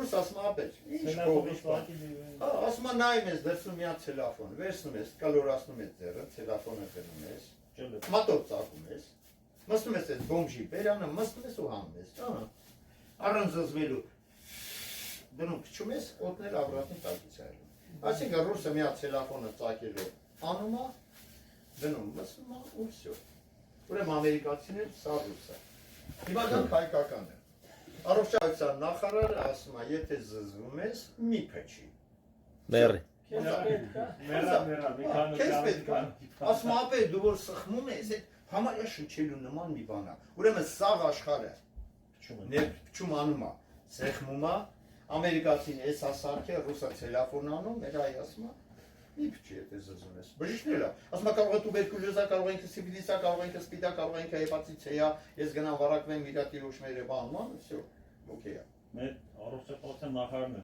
Ռուս ասում ապեր, ինչ կողիշպան։ Ասում նայում ես, դրսում մի հատ ցելոֆոն, վերցնում ես, կալորացնում ես ձեռը, ցելոֆոնը դնում ես, մատով ծակում ես, մստում ես այդ բոմժի բերանը, մստում ես ու հանում ես, առանց զզվելու, դնում փչում ես, օդներ ավրատնի տակից այլում։ Այսինքն ռուսը մի հատ ցելոֆոնը ծակելով անում է, դնում, մստում է ու վсё։ Ուրեմն ամերիկացիներ սա ռուսը։ Հիմա գանք հայկականը։ Առողջության նախարարը ասում է, եթե զզվում ես, մի փչի։ Մերի։ Քեզ պետք է։ Ասում ապե դու որ սխմում ես, այդ համարյա շնչելու նման մի բան է։ Ուրեմն սաղ աշխարհը փչում անում է, սեղմում է, ամերիկացին էս ասարքե, ռուսը ցելոֆոն անում, մեր այ ասում է, մի փչի եթե զզվում ես։ Բժիշկն էլ է։ Ասում է կարող է տուբերկուլյոզա, կարող է ինքը սիֆիլիսա, կարող է ինքը սպիդա, կարող է ինքը հեպատիտիա, ես գնամ վարակվեմ իր տիրոջները բանման, վсё, օքեյ է։ Մեր առողջապահության նախարարն է